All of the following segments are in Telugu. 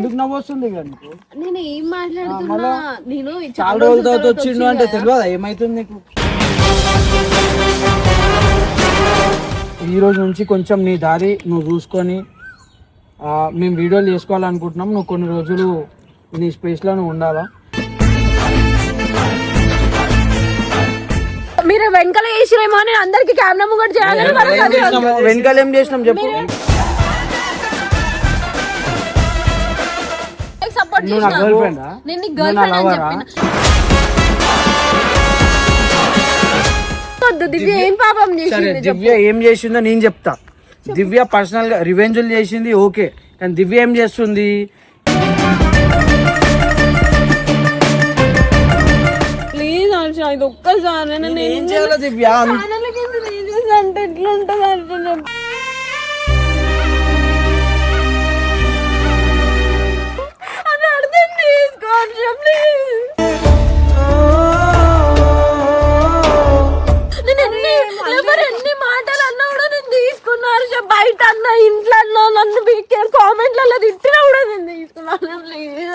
ఎందుకు నవ్వు వస్తుంది నేను ఏం మాట్లాడుతున్నా? నేను చాలా రోజుల తర్వాత వచ్చిండు అంటే తెలియదా ఏమైతుంది నీకు? ఈ రోజు నుంచి కొంచెం నీ దారి నువ్వు చూసుకొని మేము వీడియోలు చేసుకోవాలనుకుంటున్నాం. నువ్వు కొన్ని రోజులు నీ స్పేస్లో నువ్వు ఉండాలా. మీరు వెనకాల చేసిరేమో అని అందరికి కెమెరా ముంగట చేయాలని. వెనకాల ఏం చేసినాం చెప్పు? సపోర్ట్ నువ్వు నా గర్ల్ ఫ్రెండా? నేను నీ గర్ల్ ఫ్రెండ్ అని చెప్పిన. దివ్య ఏం పాపం చేసింది? దివ్య ఏం చేసిందో నేను చెప్తా. దివ్య పర్సనల్ గా రివెంజులు చేసింది ఓకే, కానీ దివ్య ఏం చేస్తుంది? ప్లీజ్ హర్ష, ఇది ఒక్కసారి ఏం చేయాలి దివ్య? అంటే ఎట్లా ఉంటుంది హర్ష? అది అర్థం చేసుకో హర్ష, ప్లీజ్. ఎన్ని మాటలు అన్నా కూడా నేను తీసుకున్నాను. బయట అన్నా ఇంట్లో అన్నా నన్ను కామెంట్లలో తిట్టినా కూడా నేను తీసుకున్నాను. ప్లీజ్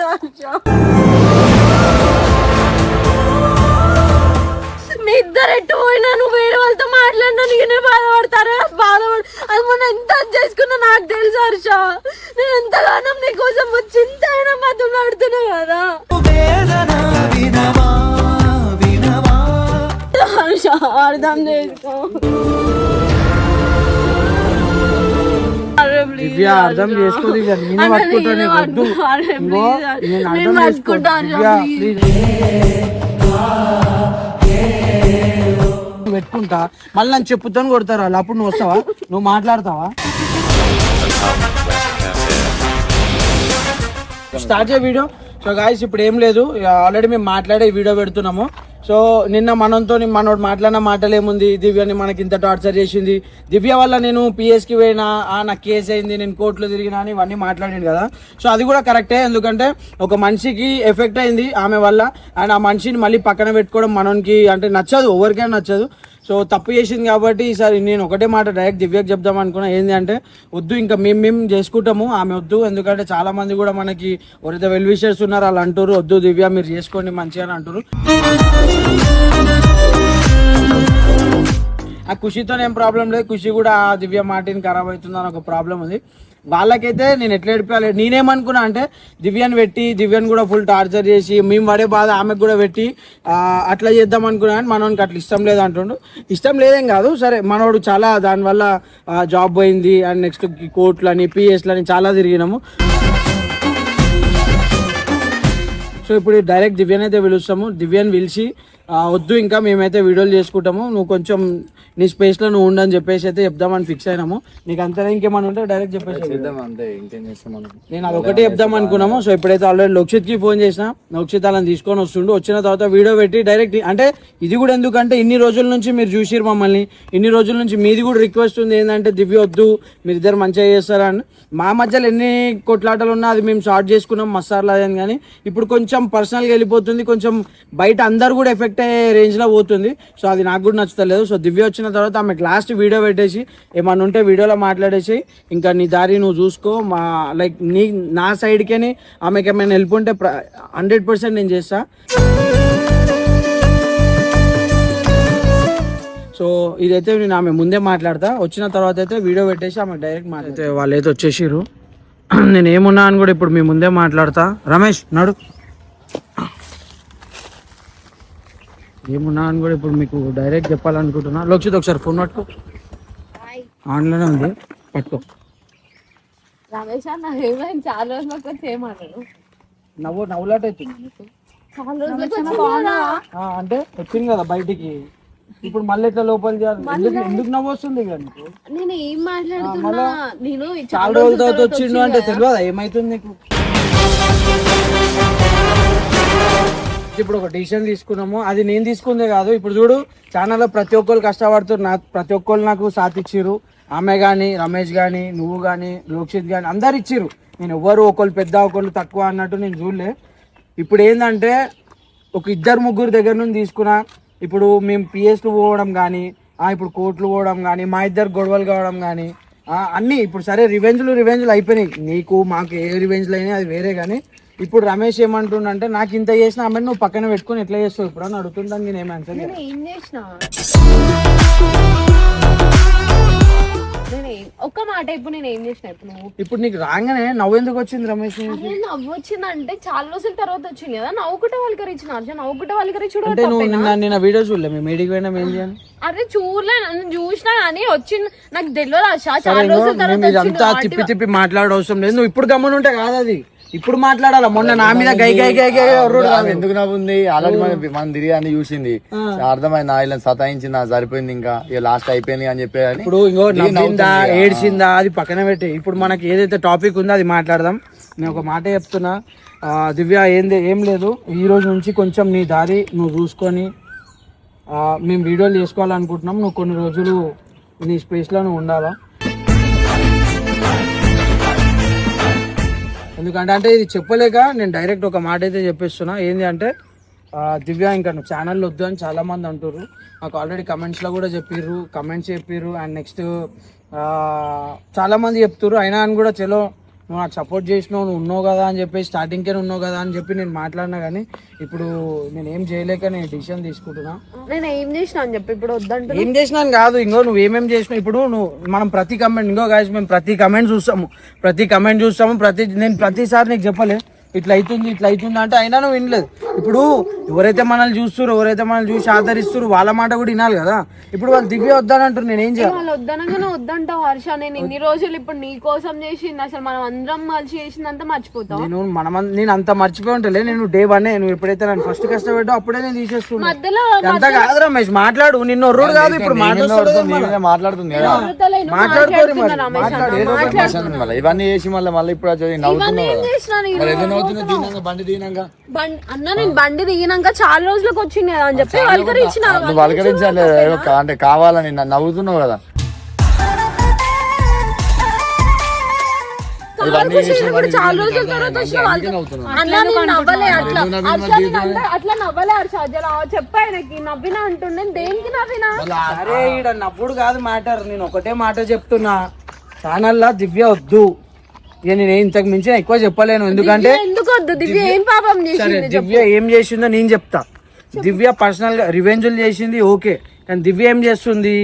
మీ ఇద్దరు ఎట్టు పోయినా నువ్వు వేరే వాళ్ళతో మాట్లాడినా నేనే బాధపడతారా? అది మనం ఎంత చేసుకున్నా నాకు తెలుసు హర్ష. నేను ఎంతగానో నీకోసం చింత అయినా మాట్లాడుతున్నా కదా హర్ష, అర్థం చేసుకో. దివ్య అర్థం చేసుకోదు. పెట్టుకుంటా మళ్ళీ నన్ను చెప్పుతాను కొడతారు వాళ్ళు. అప్పుడు నువ్వు వస్తావా? నువ్వు మాట్లాడతావా? స్టార్ట్ చేయ వీడియో. సో గాయ్స్ ఇప్పుడు ఏం లేదు, ఆల్రెడీ మేము మాట్లాడే వీడియో పెడుతున్నాము. సో నిన్న మనోడు మాట్లాడిన మాటలు ఏముంది? దివ్యని మనకి ఇంత టార్చర్ చేసింది, దివ్య వల్ల నేను పిఎస్కి పోయినా, నాకు కేసు అయింది, నేను కోర్టులో తిరిగినా అని ఇవన్నీ మాట్లాడింది కదా. సో అది కూడా కరెక్టే, ఎందుకంటే ఒక మనిషికి ఎఫెక్ట్ అయింది ఆమె వల్ల. అండ్ ఆ మనిషిని మళ్ళీ పక్కన పెట్టుకోవడం మనకి అంటే నచ్చదు, ఎవరికైనా నచ్చదు. సో తప్పు చేసింది కాబట్టి ఈసారి నేను ఒకటే మాట డైరెక్ట్ దివ్యకి చెప్దాం అనుకున్నా. ఏంటి అంటే వద్దు, ఇంకా మేము చేసుకుంటాము, ఆమె వద్దు. ఎందుకంటే చాలా మంది కూడా మనకి ఎవరైతే వెల్ విషర్స్ ఉన్నారో వాళ్ళు అంటారు వద్దు దివ్య మీరు చేసుకోండి మంచిగా అంటారు. ఆ ఖుషితో ఏం ప్రాబ్లం లేదు, ఖుషి కూడా ఆ దివ్య మాటిని ఖరాబ్ అవుతుందని ఒక ప్రాబ్లం ఉంది. వాళ్ళకైతే నేను ఎట్లా ఏడిపాలి, నేనేమనుకున్నా అంటే దివ్యని కూడా ఫుల్ టార్చర్ చేసి మేము పడే బాధ ఆమెకు కూడా పెట్టి అట్లా చేద్దాం అనుకున్నా. కానీ మనోనికి అట్లా ఇష్టం లేదు అంటుండు. ఇష్టం లేదేం కాదు, సరే మనోడు చాలా దానివల్ల జాబ్ పోయింది. అండ్ నెక్స్ట్ కోర్టులని పిఎస్లని చాలా తిరిగినాము. సో ఇప్పుడు డైరెక్ట్ దివ్యని అయితే పిలుస్తాము. దివ్యని పిలిచి వద్దు ఇంకా మేమైతే వీడియోలు చేసుకుంటాము, నువ్వు కొంచెం నీ స్పేస్లో నువ్వు ఉండని చెప్పేసి అయితే చెప్దామని ఫిక్స్ అయినాము. నీకు అంతా ఇంకేమన్నా ఉంటే డైరెక్ట్ చెప్పేసి నేను అదొకటి చెప్దాం అనుకున్నాము. సో ఇప్పుడైతే ఆల్రెడీ లోక్షిత్కి ఫోన్ చేసిన, లోక్షిత్ అలా తీసుకొని వస్తుండు. వచ్చిన తర్వాత వీడియో పెట్టి డైరెక్ట్ అంటే ఇది కూడా ఎందుకంటే ఇన్ని రోజుల నుంచి మీరు చూసిరు మమ్మల్ని, ఇన్ని రోజుల నుంచి మీది కూడా రిక్వెస్ట్ ఉంది ఏంటంటే దివ్య వద్దు మీరిద్దరు మంచిగా చేస్తారా అని. మా మధ్యలో ఎన్ని కొట్లాటలు ఉన్నా అది మేము షార్ట్ చేసుకున్నాం మసాలా అని. కానీ ఇప్పుడు కొంచెం పర్సనల్గా వెళ్ళిపోతుంది, కొంచెం బయట అందరు కూడా ఎఫెక్ట్ అయ్యే రేంజ్లో పోతుంది. సో అది నాకు కూడా నచ్చలేదు. సో దివ్య వచ్చిన తర్వాత ఆమెకు లాస్ట్ వీడియో పెట్టేసి ఏమన్నా ఉంటే వీడియోలో మాట్లాడేసి ఇంకా నీ దారి నువ్వు చూసుకో, మా లైక్ నా సైడ్కేని ఆమెకి ఏమైనా హెల్ప్ ఉంటే 100% నేను చేస్తా. సో ఇదైతే నేను ఆమె ముందే మాట్లాడతా. వచ్చిన తర్వాత అయితే వీడియో పెట్టేసి ఆమె డైరెక్ట్ మాట్లాడితే వాళ్ళైతే వచ్చేసిర్రు. నేను ఏమున్నా అని కూడా ఇప్పుడు మీ ముందే మాట్లాడతా. రమేష్ నడు, ఏమున్నా అని కూడా ఇప్పుడు మీకు డైరెక్ట్ చెప్పాలనుకుంటున్నా. లోక్షిత్ ఒకసారి ఫోన్ పట్టుకో, ఆన్లోనే ఉంది పట్టుకో. రమేష్ అన్న ఏమైంది? చాలా రోజులు చేయమన్నాడు. నవ్వులాట అవుతుంది అంటే వచ్చింది కదా బయటికి, ఇప్పుడు మళ్ళీ ఇట్లా లోపల ఎందుకు నవ్వు వస్తుంది? నేను ఏం మాట్లాడుతున్నా? నేను చాలా రోజుల తర్వాత వచ్చిండు అంటే తెలియదా ఏమైతుంది నీకు? ఇప్పుడు ఒక డిసిషన్ తీసుకున్నాము, అది నేను తీసుకుందే కాదు. ఇప్పుడు చూడు ఛానల్లో ప్రతి ఒక్కరు కష్టపడుతున్నారు, ప్రతి ఒక్కరు నాకు సాథ్ ఇచ్చిర్రు. ఆమె కానీ, రమేష్ కానీ, నువ్వు కానీ, లోక్షిత్ కానీ అందరు ఇచ్చిర్రు. నేను ఎవరు ఒకళ్ళు పెద్ద ఒకళ్ళు తక్కువ అన్నట్టు నేను చూడలే. ఇప్పుడు ఏంటంటే ఒక 2-3 దగ్గర నుంచి తీసుకున్నా. ఇప్పుడు మేము పిఎస్లు పోవడం కానీ, ఇప్పుడు కోర్టులు పోవడం కానీ, మా ఇద్దరు గొడవలు కావడం కానీ, అన్ని ఇప్పుడు సరే రివెంజ్లు అయిపోయినాయి, నీకు మాకు ఏ రివెంజ్లు అయినాయి అది వేరే. కానీ ఇప్పుడు రమేష్ ఏమంటుండంటే నాకు ఇంత చేసిన ఆమె నువ్వు పక్కన పెట్టుకుని ఎట్లా చేస్తావు ఇప్పుడు అని అడుగుతుంటాను. నేను ఏమన్నా ఏం చేసిన ఒక్క మాట ఇప్పుడు నేను ఏం చేసిన ఇప్పుడు నీకు రాగానే నవ్వు ఎందుకు వచ్చింది రమేష్? నవ్వు వచ్చిందంటే చాలా రోజుల తర్వాత వచ్చింది కదా, నవ్వుకుంటే వాళ్ళకి ఇచ్చిన నవ్వుకుంటే వాళ్ళకి చూడ. అంటే నువ్వు నిన్న వీడియో చూడలే, మేము మీడికి పోయినా ఏం చేయాలి? అరే చూడలే, నన్ను చూసినా కానీ వచ్చింది నాకు తెలియదు ఆశ. చాలా రోజుల తర్వాత ఇదంతా తిప్పి మాట్లాడే అవసరం లేదు, నువ్వు ఇప్పుడు గమ్మునుంటే కాదు అది ఇప్పుడు మాట్లాడాలా. మొన్న నా మీద గై ఎందుకు నవ్వుంది? ఆల్రెడీ మనం తిరిగి అని చూసింది, అర్థమైంది. ఇలా సతాయించింది, సరిపోయింది, ఇంకా ఇక లాస్ట్ అయిపోయింది అని చెప్పి. ఇప్పుడు ఇంకో నవ్విందా ఏడ్చిందా అది పక్కన పెట్టి ఇప్పుడు మనకి ఏదైతే టాపిక్ ఉందో అది మాట్లాడదాం. నేను ఒక మాట చెప్తున్నా దివ్య, ఏం లేదు, ఈ రోజు నుంచి కొంచెం నీ దారి నువ్వు చూసుకొని మేము వీడియోలు చేసుకోవాలనుకుంటున్నాం. నువ్వు కొన్ని రోజులు నీ స్పేస్లో నువ్వు ఉండాలా. ఎందుకంటే ఇది చెప్పలేక నేను డైరెక్ట్ ఒక మాట అయితే చెప్పేస్తున్నా. ఏంటి అంటే దివ్య ఇంకా నువ్వు ఛానల్లో వద్దు అని చాలా మంది అంటారు. నాకు ఆల్రెడీ కమెంట్స్లో కూడా చెప్పిర్రు అండ్ నెక్స్ట్ చాలా మంది చెప్తారు. అయినా అని కూడా చలో నువ్వు నాకు సపోర్ట్ చేసినావు, నువ్వు ఉన్నావు కదా అని చెప్పి స్టార్టింగ్కే ఉన్నావు కదా అని చెప్పి నేను మాట్లాడినా. కానీ ఇప్పుడు నేను ఏం చేయలేక నేను డిసిషన్ తీసుకుంటున్నా. నేను ఏం చేసినా అని చెప్పి ఇప్పుడు వద్దంటే ఏం చేసినాను కాదు, ఇంకో నువ్వు ఏమేమి చేసినావు. ఇప్పుడు మనం ప్రతి కమెంట్ మేము ప్రతి కమెంట్ చూస్తాము, నేను ప్రతిసారి నీకు చెప్పలే ఇట్లా అవుతుంది అంటే అయినా నువ్వు వినలేదు. ఇప్పుడు ఎవరైతే మనల్ని చూసి ఆదరిస్తారు వాళ్ళ మాట కూడా వినాలి కదా. ఇప్పుడు వాళ్ళు దివ్య వద్దానంటారు, నేను ఏం చేయాలి? వాళ్ళు వద్దనగానే వద్దంటావు హర్ష. నేను ఇన్ని రోజులు ఇప్పుడు నీ కోసం చేసింది, అసలు మనం అందరం కలిసి చేసిందంతా మర్చిపోతాం. నేను అంత మర్చిపోయి ఉంటలే. నేను డే 1 నువ్వు ఎప్పుడైతే నన్ను ఫస్ట్ కష్టపెట్టావు అప్పుడే నేను తీసేస్తున్నా. మధ్యలో అంత కాదు రమేష్, మాట్లాడు. నిన్న రోడ్ కాదు ఇప్పుడు మాట్లాడుతుంది ఇవన్నీ చేసి మళ్ళీ ఇప్పుడు అన్న నేను బండి దిగినాక చాలా రోజులకు వచ్చింది కదా అని చెప్పి పలకరించాలి అంటే కావాలని నవ్వుతున్నావు కదా. చాలా రోజుల తర్వాత అట్లా నవ్వలే హర్ష. చెప్పాయనకి నవ్వినా అంటుండే, దేనికి నవ్వినా? అరే ఈడ నవ్వుడు కాదు మ్యాటర్. నేను ఒకటే మాట చెప్తున్నా, ఛానల్లో దివ్య వద్దు. నేను ఇంతకు మించి ఎక్కువ చెప్పలేను. ఎందుకంటే దివ్య ఏం చేసిందో నేను చెప్తా. దివ్య పర్సనల్ గా రివెంజ్లు చేసింది ఓకే, కానీ దివ్య ఏం చేస్తుంది?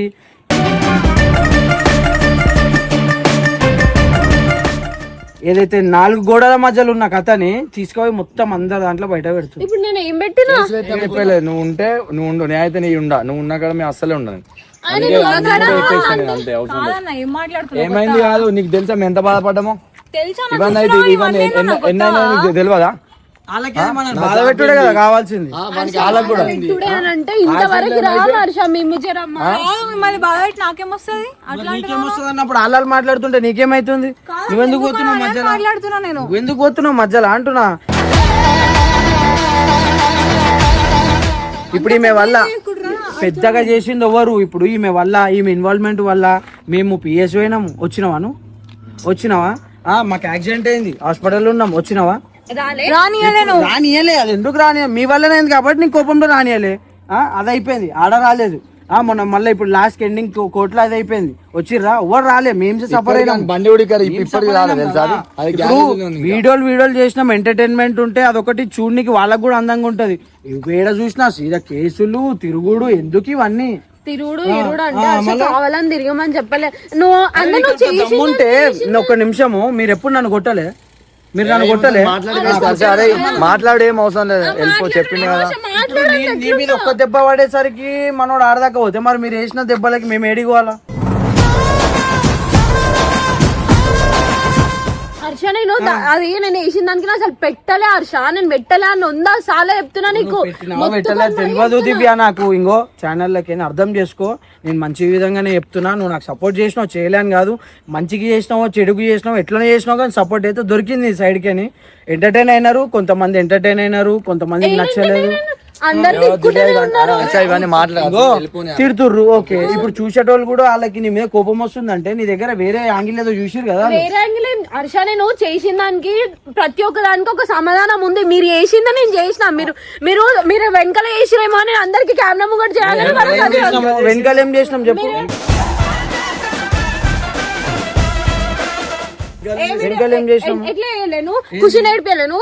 ఏదైతే 4 గోడల మధ్యలో ఉన్న కథని తీసుకుపోయి మొత్తం అందరు దాంట్లో బయట పెడుతుంది. ఇప్పుడు నేను ఏం పెట్టినా నువ్వు ఉండు, నేనైతే నీ నువ్వు ఉన్నా కదా మేము అస్సలే ఉండను. ఏమైంది కాదు, నీకు తెలుసా మేము ఎంత బాధపడ్డామో? ఇవన్నీ అయితే ఎన్నైనా నీకు తెలియదా? బాధ పెట్టుడే కదా కావాల్సింది. వాళ్ళకి కూడా అన్నప్పుడు వాళ్ళు మాట్లాడుతుంటే నీకేమైతుంది? నువ్వెందుకు పోతున్నావు మధ్యలో అంటున్నా. ఇప్పుడు ఈమె వల్ల పెద్దగా చేసింది ఎవరు? ఇప్పుడు ఈమె ఇన్వాల్వ్మెంట్ వల్ల మేము పిఎస్ పోయినాము. వచ్చినావా? మాకు యాక్సిడెంట్ అయింది, హాస్పిటల్లో ఉన్నాం. వచ్చినావా? రానియలే. అది ఎందుకు రానియ? మీ వల్లనే అయింది కాబట్టి నీ కోపంలో రానియలే. అది అయిపోయింది, ఆడ రాలేదు. మొన్న మళ్ళీ ఇప్పుడు లాస్ట్ ఎండింగ్ కోర్టులో అది అయిపోయింది. వచ్చిర్రా? ఎవరు రాలే, మేము సఫర్ అయినాం. వీడియోలు చేసినాం. ఎంటర్టైన్మెంట్ ఉంటే అదొకటి చూడనికి వాళ్ళకు కూడా అందంగా ఉంటది. వేడ చూసినా సీదా కేసులు తిరుగుడు, ఎందుకు ఇవన్నీ? తిరుగుడు అంటే కావాలని తిరగమని చెప్పలే. నువ్వు ఉంటే ఒక్క నిమిషము, మీరు ఎప్పుడు నన్ను కొట్టలే? మాట్లాడేం అవసరం లేదు, వెళ్ళిపో. చెప్పింది కదా నీ మీద ఒక్క దెబ్బ పడేసరికి మనోడు ఆడదాకా పోతే మరి మీరు వేసిన దెబ్బలకి మేము ఏడిపోవాలా? హర్ష నేను అది నేను వేసిన దానికి అసలు పెట్టలే హర్ష, నేను పెట్టలే అని ఉందా చాలా చెప్తున్నా నీకు. తెలియదు దివ్య నాకు. ఇంకో ఛానల్లోకి అర్థం చేసుకో, నేను మంచి విధంగానే చెప్తున్నా. నువ్వు నాకు సపోర్ట్ చేసినావు, చేయలేని కాదు. మంచికి చేసినావో చెడుకు చేసినావు, ఎట్లనే చేసినావు, కానీ సపోర్ట్ అయితే దొరికింది సైడ్కి. ఎంటర్టైన్ అయినారు కొంతమంది, కొంతమందికి నచ్చలేదు. తిడుతుర్రు ఓకే. ఇప్పుడు చూసేటోళ్ళు కూడా వాళ్ళకి నీ మీద కోపం వస్తుందంటే నీ దగ్గర వేరే యాంగిల్ ఏదో చూసిరు కదా. వేరే యాంగిల్ హర్ష, నేను చేసిన దానికి ప్రతి ఒక్క దానికి ఒక సమాధానం ఉంది. మీరు చేసిందా నేను చేసిన, మీరు వెనకాల చేసిరేమో అని అందరికి కెమెరా ముంగట చేయాలి. వెనకాల ఏం చేసినాం చెప్పు? వెనకాల ఏం చేసినాం? ఎట్లా వేయలేను ఖుషి నేర్పలేను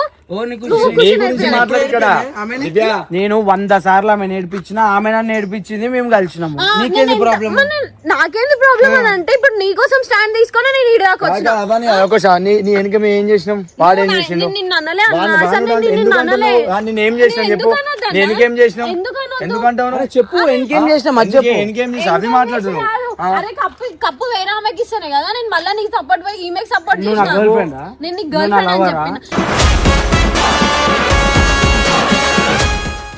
నేను 100 సార్లు ఆమె నేర్పించిన, ఆమె నన్ను నేర్పించింది, మేము కలిసినాము. నీకేంది ప్రాబ్లం? నాకేంది ప్రాబ్లం అని అంటే ఇప్పుడు నీకోసం స్టాండ్ తీసుకొని నేను ఈడ దాకా వచ్చిన. నీ వెనక మేము ఏం చేసినాం? వాడేం చేసిండు? నిన్ను అనలే అన్నా, అసలు నేను నిన్ను అనలే. నేనేం చేసినా చెప్పు. నేనేం చేసినాం? ఎందుకంటావు? చెప్పు ఇంకేం చేసినా మధ్య చెప్పు. ఇంకేం చేసినా అవి మాట్లాడుతున్నావు. అరే కప్పు వేరే ఆమెకి ఇస్తానే కదా, నేను మళ్ళీ నీకు సపోర్ట్ పోయి ఈమెకి సపోర్ట్ నువ్వు నా చేసిన. గర్ల్ ఫ్రెండా? నేను నీకు గర్ల్ ఫ్రెండ్ అని చెప్పిన.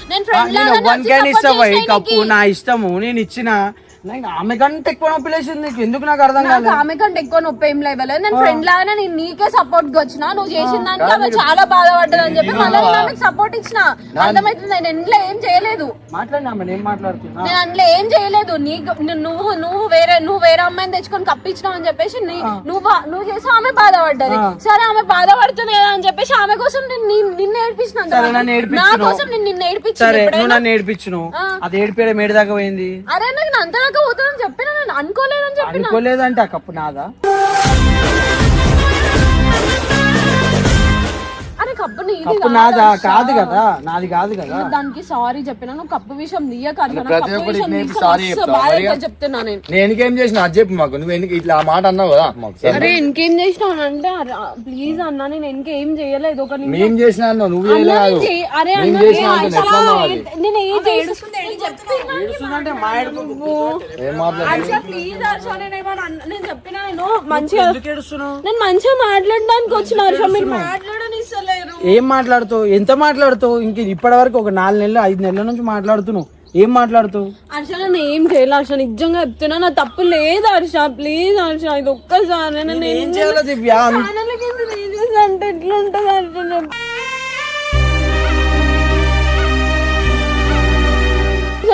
నేను ఫ్రెండ్ లాగా వన్ క్యాన్ ఇస్తావా ఈ కప్పు? నా ఇష్టము, నేను ఇచ్చిన. ఆమె కంటే ఎక్కువ నొప్పి లేచింది నీకు, ఎందుకు నాకు అర్థం కాదు. ఆమె కంటే ఎక్కువ నొప్పి ఏం లేవలేదు. నేను ఫ్రెండ్ లాగానే నేను నీకే సపోర్ట్ గా వచ్చిన. నువ్వు చేసిన దానికి ఆమె చాలా బాధపడ్డది అని చెప్పి మళ్ళీ నేను ఆమెకు సపోర్ట్ ఇచ్చిన. అర్థమవుతుంది, నేను ఇంట్లో ఏం చేయలేదు. నేను మాట్లాడుతున్నా, నేను అందులో ఏం చేయలేదు. నువ్వు వేరే అమ్మాయిని తెచ్చుకొని కప్పించినావు అని చెప్పేసి నువ్వు చేసి ఆమె బాధపడ్డది. సరే ఆమె బాధపడుతుంది కదా అని చెప్పేసి ఆమె కోసం నిన్ను ఏడిపించిన. నా కోసం నిన్ను నేర్పించు. అది ఏడిపోయడం ఏడు దాకా పోయింది. అరే నాకు అంతదాకా పోతుందని చెప్పిన, నేను అనుకోలేదని చెప్పిన. అనుకోలేదంటే ఆ కప్పు నాదా? అరే కప్పు కప్పు నాదా కాదు కదా, నాది కాదు కదా. దానికి సారీ చెప్పినా, నువ్వు కప్పు విషయం చెప్తున్నా. నేను ఏం చేసిన అది చెప్పు మాకు. నువ్వు ఎందుకు ఇట్లా ఆ మాట అన్నావు కదా? అరే ఇంకేం చేసినావు అంటే ప్లీజ్ అన్నా, నేను ఇంకేం చేయలేదు. ఒక మేము చేసిన నువ్వు అరే నేను చెప్పినా నేను మంచిగా మాట్లాడడానికి వచ్చిన హర్ష, మీరు మాట్లాడని ఇస్తలేరు. ఏం మాట్లాడుతావు? ఎంత మాట్లాడుతావు? ఇంక ఇప్పటి వరకు ఒక 4 నెలలు 5 నెలల నుంచి మాట్లాడుతున్నావు. ఏం మాట్లాడుతావు? హర్ష నేను ఏం చేయాలి హర్ష, నిజంగా చెప్తున్నా, నా తప్పు లేదు హర్ష. ప్లీజ్ హర్ష, ఇది ఒక్కసారి ఏం చేయాలి దివ్య? అంటే ఎట్లుంటది హర్ష?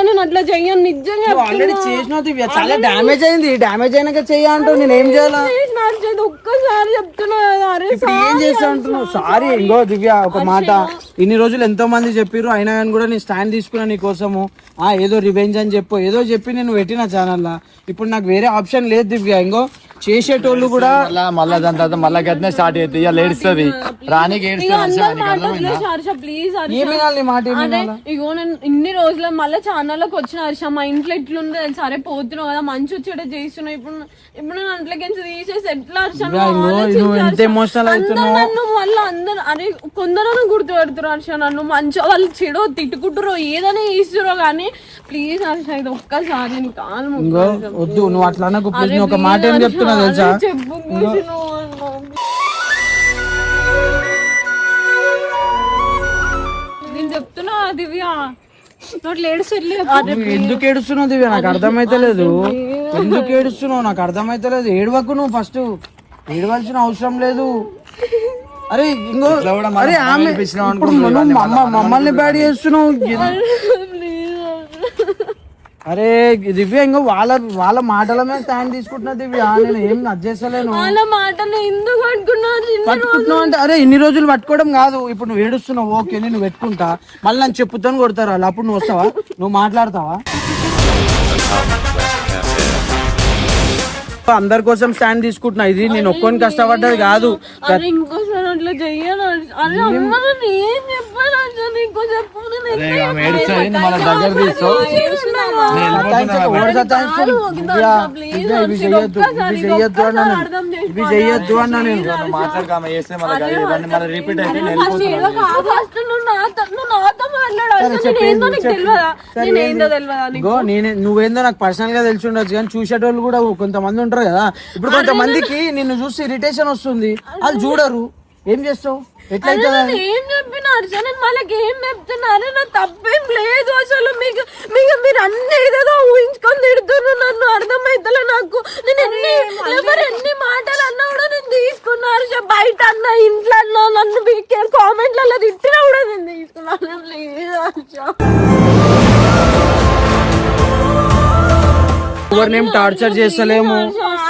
నేను అట్లా చెయ్యను నిజంగా. ఆల్రెడీ చేసినావు దివ్య, చాలా డ్యామేజ్ అయింది. డ్యామేజ్ అయినాక చెయ్య అంటావు, నేను ఏం చేయాలా? ఒక్కసారి చెప్తున్నా కదా. అరే ఏం చేస్తా అంటున్నావు? సారీ. ఇంకో దివ్య ఒక మాట, ఇన్ని రోజులు ఎంతో మంది చెప్పిర్రు, అయినా కానీ కూడా నేను స్టాండ్ తీసుకున్నా నీ కోసము. ఏదో రివెంజ్ అని చెప్పు, ఏదో చెప్పి నేను పెట్టిన ఛానల్. ఇప్పుడు నాకు వేరే ఆప్షన్ లేదు దివ్య. ఇంకో చేసేటోళ్ళు కూడా మళ్ళా దాని తర్వాత మళ్ళా గట్నే స్టార్ట్ అవుతుంది. ఇక ఏడుస్తుంది, రానికి ఇగో నేను ఇన్ని రోజులు మళ్ళీ ఛానల్లోకి వచ్చిన హర్ష, మా ఇంట్లో ఎట్లుంది సరే పోతున్నావు కదా, మంచి వచ్చేట చేస్తున్నావు. ఇప్పుడు నేను అంట్లోకి తీసేసి ఎట్లా హర్ష నన్ను మళ్ళీ అందరు అరే కొందరు గుర్తుపెడుతున్నారు హర్ష, నన్ను మంచి వాళ్ళు చెడు తిట్టుకుంటారో ఏదైనా ఇస్తురో కానీ ప్లీజ్ హర్ష ఇది ఒక్కసారి నీ కాలు వద్దు. నువ్వు అట్లా ఒక మాట ఏం చెప్తున్నా తెలుసా? నేను చెప్తున్నా దివ్య, ఎందుకు ఏడుస్తున్నావు దివ్య? నాకు అర్థమైతలేదు. ఎందుకు ఏడుస్తున్నావు? నాకు అర్థమైతలేదు. ఏడవకు నువ్వు, ఫస్ట్ ఏడవలసిన అవసరం లేదు. అరే ఇంకో అరే ఆమె మమ్మల్ని బ్యాడ్ చేస్తున్నావు. అరే దివ్య ఇంకో వాళ్ళ మాటల మీద స్టాండ్ తీసుకుంటున్నా దివ్య. నేను ఏం నచ్చేసలేను. పట్టుకుంటున్నావు అంటే అరే ఇన్ని రోజులు పట్టుకోవడం కాదు. ఇప్పుడు నువ్వు ఏడుస్తున్నావు, ఓకే నేను పెట్టుకుంటా, మళ్ళీ నన్ను చెప్పుతాను కొడతారు వాళ్ళు. అప్పుడు నువ్వు వస్తావా? నువ్వు మాట్లాడతావా? అందరి కోసం స్టాండ్ తీసుకుంటున్నా. ఇది నేను ఒక్కొని కష్టపడ్డది కాదు. ఇంకోసారి అట్లా చెయ్యాలి. ఇవి చెయ్యొద్దు అన్నా నేను. నువ్వేందో నాకు పర్సనల్ గా తెలిసి ఉండొచ్చు, కానీ చూసేటోళ్ళు కూడా కొంతమంది ఉంటారు కదా. ఇప్పుడు కొంతమందికి నిన్ను చూసి ఇరిటేషన్ వస్తుంది, వాళ్ళు చూడరు. ఏం చేస్తావు? ఎట్లయితే ఏం చెప్పిన నేను వాళ్ళకి ఏం చెప్తున్నారు? నా తప్పేం లేదు అసలు. మీకు మీరు అన్ని ఏదేదో ఊహించుకొని తిడుతున్నారు నన్ను, అర్థమైతలే నాకు. నేను ఎన్ని మాటలు అన్నా కూడా నేను తీసుకున్నారు. బయట అన్నా ఇంట్లో అన్నా నన్ను కామెంట్లలో తిట్టినా కూడా నేను తీసుకున్నాను. ఎవరినేం టార్చర్ చేస్తలేము,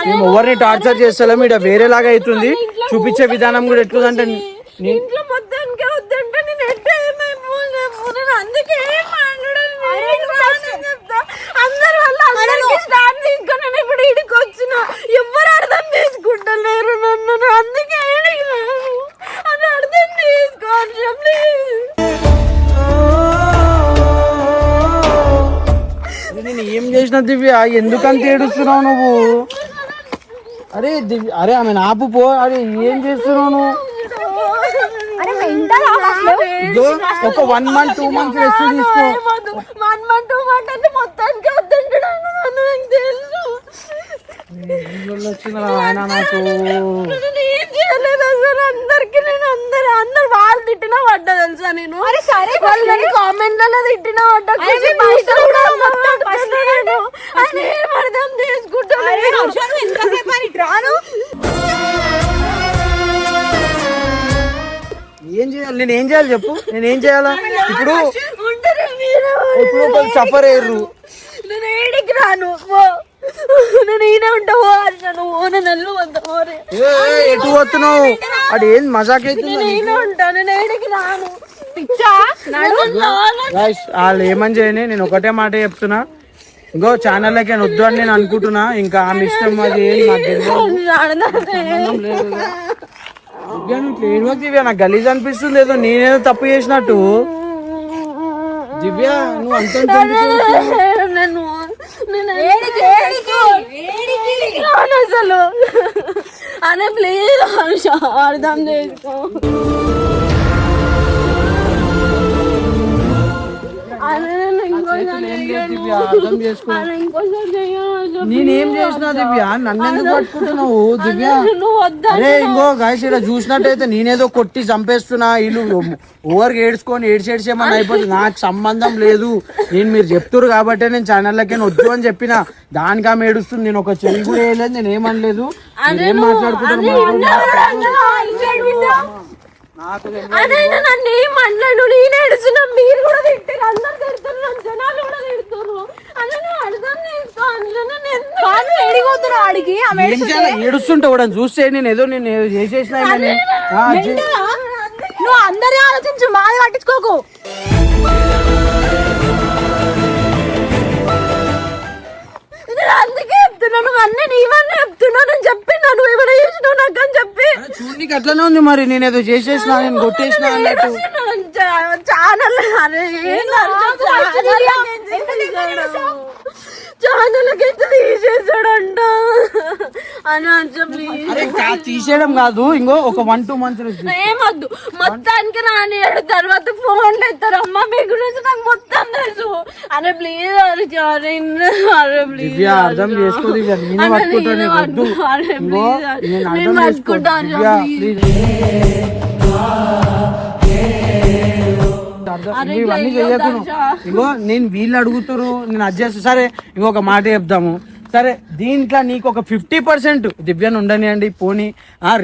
మేము ఎవరిని టార్చర్ చేస్తలేము. ఇక్కడ వేరేలాగా అవుతుంది. చూపించే విధానం కూడా ఎట్లుందంటే ఇంట్లో మొత్తానికి వద్దంటే నేను ఎట్లా నేను అందుకే అందరి వల్ల అందరికి స్టార్ట్ తీసుకొని నేను ఇప్పుడు ఇడికి వచ్చిన. ఎవరు అర్థం చేసుకుంటలేరు నన్ను. చేసిన దివ్య? ఎందుకంత ఏడుస్తున్నావు నువ్వు? అరే దివ్య, అరే ఆమె ఆపు పో. అరే ఏం చేస్తున్నావు నువ్వు? ఇదో ఒక 1 month 2 months రెస్ట్ తీసుకో. 1 month 2 months అంటే మొత్తానికి వద్దంటున్నాను, నాకు తెలుసు. వచ్చిందా ఆయన నాకు? నేను ఏం చేయలేదు అసలు. అందరికి నేను అందరు వాళ్ళు తిట్టినా పడ్డా తెలుసా నేను. వాళ్ళని కామెంట్లలో తిట్టినా పడ్డా. ఆయన ఏం అర్థం చేసుకుంటాను. ఏం చేయాలి? నేను ఏం చేయాలి చెప్పు? నేను ఏం చేయాలా ఇప్పుడు? ఉంటారు మీరే. ఇప్పుడు సఫర్ అయ్యారు. నేను ఏడికి రాను, నేను ఈయన ఉంటావు నువ్వు. నేను ఎల్లు వద్దాం. ఎటు పోతున్నావు? అది ఏం మజాక్ అవుతుంది? నేను ఈయన ఉంటా, నేను ఏడికి రాను. వాళ్ళు ఏమని చేయని, నేను ఒకటే మాట చెప్తున్నా. ఇంకో ఛానల్లోకి వద్దు అని నేను అనుకుంటున్నా. ఇంకా ఆమె ఇష్టం, అది దివ్య నాకు గలీజ్ అనిపిస్తుంది. ఏదో నేనేదో తప్పు చేసినట్టు. దివ్య నువ్వు అంత అసలు అనే ప్లీజ్ అర్థం చేసుకో. అర్థం చేసుకో. నేనేం చేసినా దివ్య? నన్ను ఎందుకు పట్టుకుంటున్నావు దివ్య? అరే ఇంకో గాయస్ ఇక్కడ చూసినట్టయితే నేనేదో కొట్టి చంపేస్తున్నా. వీళ్ళు ఓవర్కి ఏడ్చుకొని ఏడ్చేమని అయిపోతుంది. నాకు సంబంధం లేదు. నేను మీరు చెప్తున్నారు కాబట్టి నేను ఛానల్లోకి వద్దు అని చెప్పిన. దానికి ఆమె ఏడుస్తుంది. నేను ఒక చెయ్యి కూడా వేయలేదు, నేను ఏమనలేదు. ఏం మాట్లాడుకుంటున్నాను? నన్ను ఏం మాట్లాడు, నేను ఏడుస్తున్నా. మీరు కూడా తిట్టారు, అందరు తిడుతున్నారు, జనాలు కూడా తిడుతున్నారు. ఏడుస్తుంటే కూడా చూస్తే నేను ఏదో చేసేసిన. నువ్వు అందరి ఆలోచించు, మాది పట్టించుకోకు. అందుకే చెప్తున్నాను, అన్నీ నీవన్నీ చెప్తున్నాను అని చెప్పి నన్ను ఏమైనా చేసినావు నాకు అని చెప్పి. చూడనికి అట్లనే ఉంది మరి. నేను ఏదో చేసేసిన, నేను కొట్టేసిన అన్నట్టు. ఛానల్ ఛానల్కి తీసేసాడంట అని చెప్పి. తీసేయడం కాదు, ఇంకో ఒక 1-2 months ఏమొద్దు. మొత్తానికి రానియాడు. తర్వాత ఫోన్ ఎత్తారు. అమ్మ మీ గురించి నాకు మొత్తం తెలుసు. అరే ప్లీజ్ దివ్య అర్థం చేసుకో. దివ్య నేను పట్టుకుంటాను. ఇవన్నీ చెయ్యకు. ఇంకో నేను వీళ్ళు అడుగుతారు, నేను అడ్జస్ట్. సరే ఇంకొక మాట చెప్దాము. సరే దీంట్లో నీకు ఒక 50% దివ్యను ఉండనియండి, పోనీ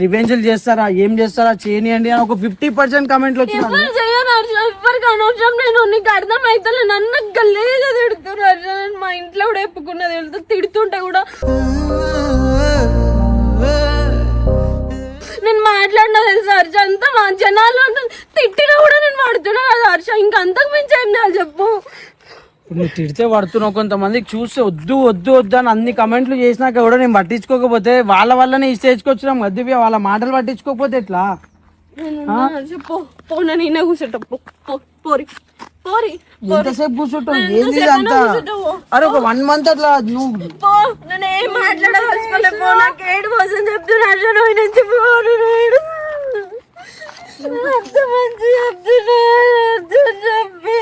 రివెంజ్లు చేస్తారా, ఏం చేస్తారా చేయనియండి అని ఒక 50% కమెంట్లు వచ్చింది. ఎవరికి అనవసరం. నేను నీకు అర్థం అవుతా. నన్ను గల్లీగా తిడుతున్నారు. మా ఇంట్లో కూడా ఎప్పుకున్నది తిడుతుంటే కూడా నేను మాట్లాడినా తెలుసు హర్ష. అంతా మా జనాలు తిట్టినా కూడా నేను పడుతున్నా కదా హర్ష. ఇంకంతకు మించి ఏం చేయాలి చెప్పు? నువ్వు తిడితే పడుతున్నావు. కొంతమందికి చూస్తే వద్దు వద్దు వద్దు అని అన్ని కమెంట్లు చేసినాక కూడా నేను పట్టించుకోకపోతే వాళ్ళ వల్లనే ఈ స్టేజ్కి వచ్చినాం కదా దివ్య. వాళ్ళ మాటలు పట్టించుకోకపోతే ఎట్లా చెప్పు? పోనా నేనే కూర్చుంటా. పోరి పోరి ఎంతసేపు కూర్చుంటావు? ఏంది అంతా? అరే ఒక 1 month అట్లా నువ్వు నేను ఏం మాట్లాడదలుచుకోలేపో. నాకు ఏడు కోసం చెప్తున్నా నుంచి పోను. అంత మంచి చెప్తున్నా చెప్పి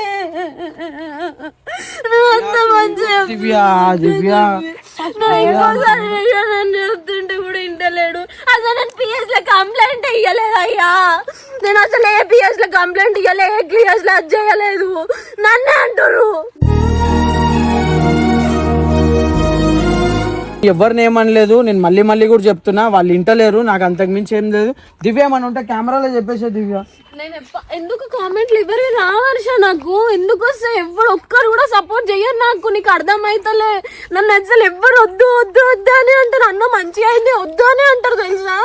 అంత మంచి దివ్య దివ్య చెప్తుంటే కూడా ఇంటలేడు. అసలు నేను పిఎస్ లో కంప్లైంట్ ఇయ్యలేదు అయ్యా. నేను అసలు ఏ పిఎస్ లో కంప్లైంట్ ఇయ్యలే, ఏ క్లియర్స్ లో అది చేయలేదు. నన్నే అంటారు. ఎవరిని ఏమనలేదు. నేను మళ్ళీ మళ్ళీ కూడా చెప్తున్నా, వాళ్ళు ఇంటలేరు. నాకు అంతకు మించి ఏం లేదు. దివ్య ఏమని ఉంటే కెమెరాలో చెప్పేసే దివ్య. నేను ఎందుకు కామెంట్లు ఎవరు రావర్ష నాకు ఎందుకు వస్తే ఎవరు ఒక్కరు కూడా సపోర్ట్ చెయ్యరు నాకు. నీకు అర్థమైతలే. నన్ను అసలు ఎవ్వరు వద్దు వద్దు వద్దు అని అంటారు. అన్న మంచిగా అయింది వద్దు అని అంటారు తెలుసా.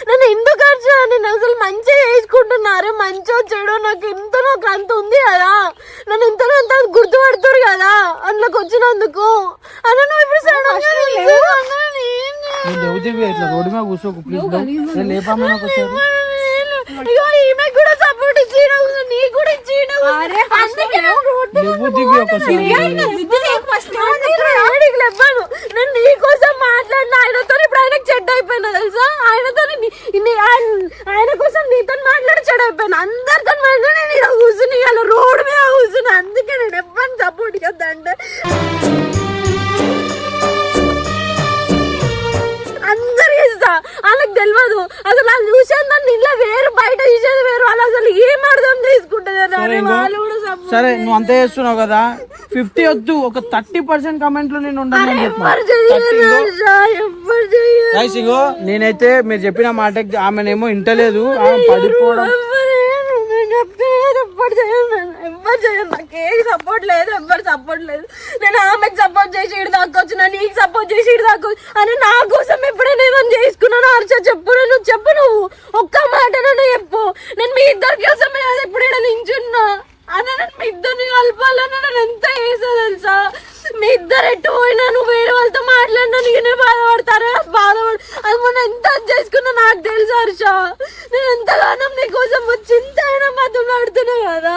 నన్ను ఎందుకు హర్ష? నేను అసలు మంచిగా వేసుకుంటున్నారు. మంచిగా చెడు నాకు నాకు అంత ఉంది కదా. నన్ను ఇంత గుర్తుపడుతారు కదా అందులోకి వచ్చినందుకు. అన్న నువ్వు ఇప్పుడు ఇట్లా రోడ్డు మీద కూర్చోకు ప్లీజ్. లేపామని ఒకసారి ఈమె కూడా సపోర్ట్ ఇచ్చిన నీ కూడా ఇచ్చిన. అయిపోయినా అందరితో మాట్లాడి నేను ఇక్కడ కూర్చుని ఇవాళ రోడ్డు మీద కూర్చుని అందుకే నేను ఎవరిని సపోర్ట్ చేద్దంటే అందరికి ఇస్తా వాళ్ళకి తెలియదు అసలు వాళ్ళు చూసేది నన్ను ఇంట్లో వేరు బయట చూసేది వేరు వాళ్ళు అసలు ఏం అర్థం చేసుకుంటారు వాళ్ళు కూడా సరే నువ్వు అంతే చేస్తున్నావు కదా 50 వద్దు ఒక 30% కమెంట్లు నేను ఉండను ఇగో నేనైతే మీరు చెప్పిన మాటకి ఆమెనేమో ఇంటలేదు ఆమె పడిపోవడం నాకేం సపోర్ట్ లేదు ఎవ్వరు సపోర్ట్ లేదు నేను ఆమెకు సపోర్ట్ చేసి ఇటు దాక్కొచ్చు నీకు సపోర్ట్ చేసి ఇటు దాక్కొచ్చు అని నా కోసం ఎప్పుడైనా ఏమని చేసుకున్నాను హర్ష చెప్పు నువ్వు చెప్పు నువ్వు ఒక్క మాట నన్ను చెప్పు నేను మీ ఇద్దరి కోసమే ఎప్పుడు ఇక్కడ నించున్నా అని మీ ఇద్దరిని కలపాలని నేను ఎంత చేసా తెలుసా మీ ఇద్దరు ఎట్టు పోయినా నువ్వు వేరే వాళ్ళతో మాట్లాడినా నేనే బాధపడతారా అది మొన్న ఎంత చేసుకున్నా నాకు తెలుసు హర్ష నేను ఎంతగానో నీ కోసం చింత అయినా మాట్లాడుతున్నా కదా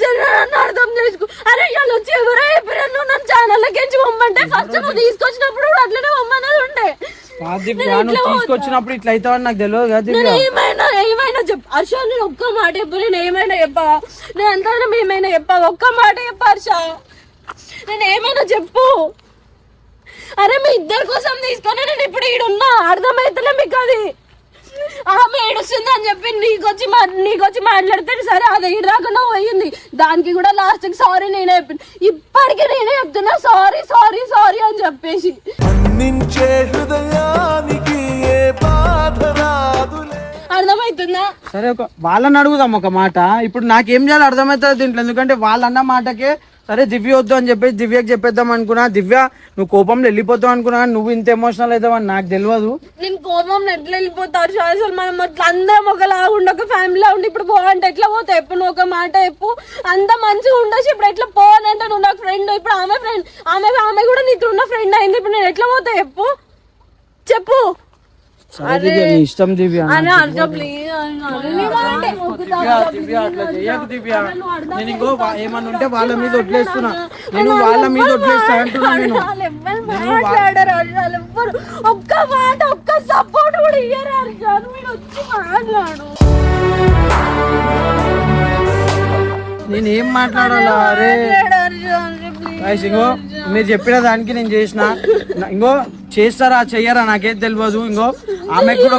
జనాన్ని అర్థం చేసుకో అరే ఇవాళ వచ్చి ఎవరో చెప్పారు నువ్వు నన్ను ఛానల్లోకి ఎంచి పొమ్మంటే ఫస్ట్ నువ్వు తీసుకొచ్చినప్పుడు కూడా అట్లనే పొమ్మన్నది ఉండే తీసుకొచ్చినప్పుడు ఇట్లా అవుతావని నాకు తెలియదు కదా నేను ఏమైనా చెప్పు హర్ష నేను ఒక్క మాట చెప్పు నేను ఏమైనా చెప్పా నేను అంతా ఏమైనా చెప్పా ఒక్క మాట చెప్పు హర్ష నేను ఏమైనా చెప్పు అరే మీ ఇద్దరి కోసం తీసుకొని నేను ఇప్పుడు ఈడున్నా అర్థమైతలే మీకు అది ఆమె ఏడుస్తుంది అని చెప్పి నీకొచ్చి మాట్లాడితే సరే అది ఈడరాకుండా పోయింది దానికి కూడా లాస్ట్ సారీ నేనే చెప్పిన ఇప్పటికీ నేనే చెప్తున్నా సారీ సారీ సారీ అని చెప్పేసి అర్థమవుతుందా సరే వాళ్ళని అడుగుదాం ఒక మాట ఇప్పుడు నాకేం చేయాలి అర్థమవుతుంది దీంట్లో ఎందుకంటే వాళ్ళన్న మాటకే సరే దివ్య వద్దు అని చెప్పేసి దివ్యకి చెప్పేద్దాం అనుకున్నా దివ్య నువ్వు కోపంలో వెళ్ళిపోతావు అనుకున్నా నువ్వు ఇంత ఎమోషనల్ అవుతావని నాకు తెలియదు నేను కోపంలో ఎట్లా వెళ్ళిపోతారు అసలు మనం అట్లా అందరం ఒకలాగా ఉండి ఒక ఫ్యామిలీలో ఉండి ఇప్పుడు పోవాలంటే ఎట్లా పోతావు ఎప్పుడు నువ్వు ఒక మాట చెప్పు అంత మంచిగా ఉండొచ్చు ఇప్పుడు ఎట్లా పోవాలంటే నువ్వు నాకు ఫ్రెండ్ ఇప్పుడు ఆమె ఫ్రెండ్ ఆమె కూడా నీతో ఉన్న ఫ్రెండ్ అయింది ఇప్పుడు నేను ఎట్లా పోతా చెప్పు ఇష్టం దివ్య అని అర్థం ప్లీజ్ నేను ఇంకో ఏమన్నా ఉంటే వాళ్ళ మీద వదిలేస్తున్నా నేను వాళ్ళ మీద వదిలేస్తా అంటున్నా నేను ఒక్క మాట ఒక్క సపోర్ట్ కూడా ఇయ్యరు అర్జున్ మీరు వచ్చి మాట్లాడు నేనేం మాట్లాడాలా అరే ఇంకో మీరు చెప్పిన దానికి నేను చేసిన ఇంకో చేస్తారా చెయ్యరా నాకేం తెలియదు ఇంకో ఆమెకు కూడా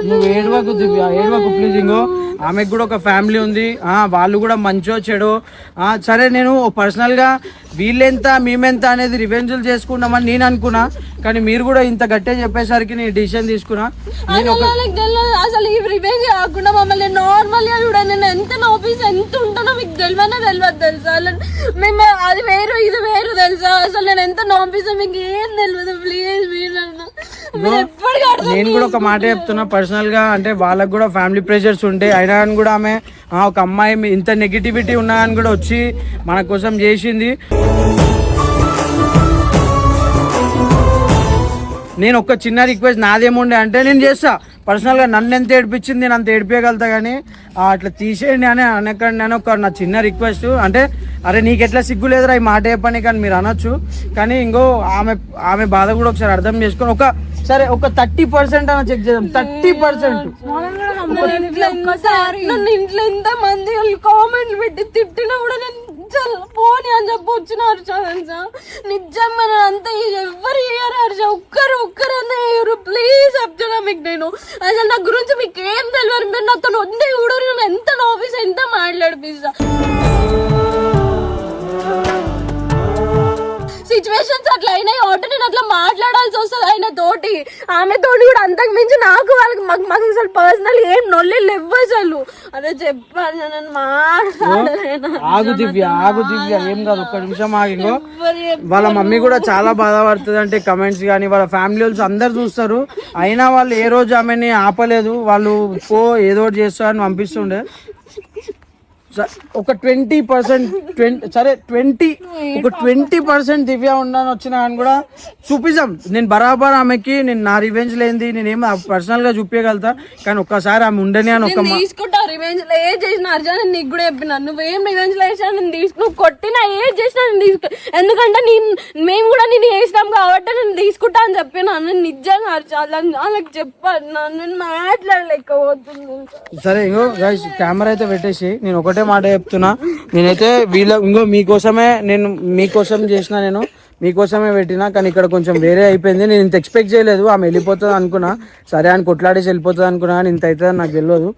నువ్వు ఏడవకు దివ్య ఏడవకు ప్లీజ్ ఇంకో ఆమెకు కూడా ఒక ఫ్యామిలీ ఉంది వాళ్ళు కూడా మంచో చెడో సరే నేను పర్సనల్గా వీళ్ళెంత మేమెంత అనేది రివెంజులు చేసుకున్నామని నేను అనుకున్నా కానీ మీరు కూడా ఇంత గట్టే చెప్పేసరికి నేను డిసిషన్ తీసుకున్నా అసలు ఈ రివెంజ్ కాకుండా మమ్మల్ని నార్మల్ గా చూడండి నేను ఎంత ఆఫీస్ ఎంత ఉంటానో మీకు తెలియదు తెలుసా మేము అది వేరు ఇది వేరు తెలుసా అసలు నేను ఎంత ఆఫీస్ మీకు ఏం తెలియదు ప్లీజ్ నేను కూడా ఒక మాట చెప్తున్నా పర్సనల్ గా అంటే వాళ్ళకి కూడా ఫ్యామిలీ ప్రెషర్స్ ఉంటాయి అయినా కూడా ఆమె ఒక అమ్మాయి ఇంత నెగిటివిటీ ఉన్నా అని కూడా వచ్చి మన కోసం చేసింది నేను ఒక చిన్న రిక్వెస్ట్ నాదేముండే అంటే నేను చేస్తా పర్సనల్గా నన్ను ఎంత ఏడిపించింది నేను అంత ఏడిపించగలుగుతా కానీ అట్లా తీసేయండి అని అనకండి అని ఒక నా చిన్న రిక్వెస్ట్ అంటే అరే నీకు ఎట్లా సిగ్గు లేదురా ఈ మాట చెప్పని కానీ మీరు అనొచ్చు కానీ ఇంకో ఆమె బాధ కూడా ఒకసారి అర్థం చేసుకొని సరే ఒక 30% అన్న చెక్ చేద్దాం 30%. నన్ను ఇంట్లో ఎంత మంది కామెంట్లు పెట్టి తిట్టినా కూడా నేను పోనీ అని చెప్పి వచ్చిన హర్ష తెలుసా నిజంగా అంతా ఎవరు చేయరు హర్ష ఒక్కరన్నా ఎవరు ప్లీజ్ చెప్తున్నా మీకు నేను అసలు నా గురించి మీకు ఏం తెలియదు మీరు నాతో ఉండే కూడా నేను ఎంత ఆఫీస్ ఎంత మాట్లాడిపిస్తా సిచ్యువేషన్స్ అట్లా అయినాయి కాబట్టి నేను అట్లా మాట్లాడాల్సి వస్తుంది ఆయన తోటి ఆమె తోటి కూడా అంతకు మించి నాకు వాళ్ళకి మాకు అసలు పర్సనల్ ఏం నొల్లి లేవు అసలు అదే చెప్పాను నేను ఆగు దివ్య ఏం కాదు ఒక్క నిమిషం ఆగింగో వాళ్ళ మమ్మీ కూడా చాలా బాధపడుతుంది అంటే కమెంట్స్ కానీ వాళ్ళ ఫ్యామిలీ వాళ్ళు అందరు చూస్తారు అయినా వాళ్ళు ఏ రోజు ఆమెని ఆపలేదు వాళ్ళు ఏదో ఒకటి చేస్తారని పంపిస్తుండే ఒక 20% సరే 20% దివ్య ఉండని వచ్చినా అని కూడా చూపిస్తాం నేను బరాబర్ ఆమెకి నేను నా రివెంజ్ లేనిది నేనేం పర్సనల్ గా చూపించగలుగుతా కానీ ఒక్కసారి ఆమె ఉండని అని ఒక తీసుకుంటా రివెంజ్ లో ఏ చేసిన హర్ష నేను నీకు కూడా చెప్పిన నువ్వేం రివెంజ్ లో వేసినా నేను నువ్వు కొట్టినా ఏ చేసినా నేను తీసుకు ఎందుకంటే మేము కూడా నేను వేసినాం కాబట్టి నేను తీసుకుంటా అని చెప్పిన నేను నిజంగా హర్ష వాళ్ళకి చెప్పాను నేను మాట్లాడలేకపోతున్నాను. సరే ఇంకో గైస్ కెమెరా అయితే పెట్టేసి నేను ఒకటే మాట చెప్తున్నా, నేనైతే ఇంకో మీకోసం చేసిన నేను మీకోసమే పెట్టినా, కానీ ఇక్కడ కొంచెం వేరే అయిపోయింది. నేను ఇంత ఎక్స్పెక్ట్ చేయలేదు, ఆమె వెళ్ళిపోతుంది అనుకున్నా, సరే అని కొట్లాడేసి వెళ్ళిపోతుంది అనుకున్నా, కానీ ఇంత అవుతుందని నాకు తెలియదు.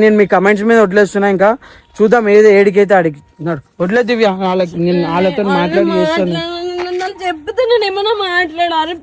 నేను మీ కమెంట్స్ మీద వదిలేస్తున్నా, ఇంకా చూద్దాం ఏడికైతే ఆడికి వదిలే దివ్య, నేను వాళ్ళతో మాట్లాడి చేస్తాను చెప్తే నేను ఏమైనా మాట్లాడారు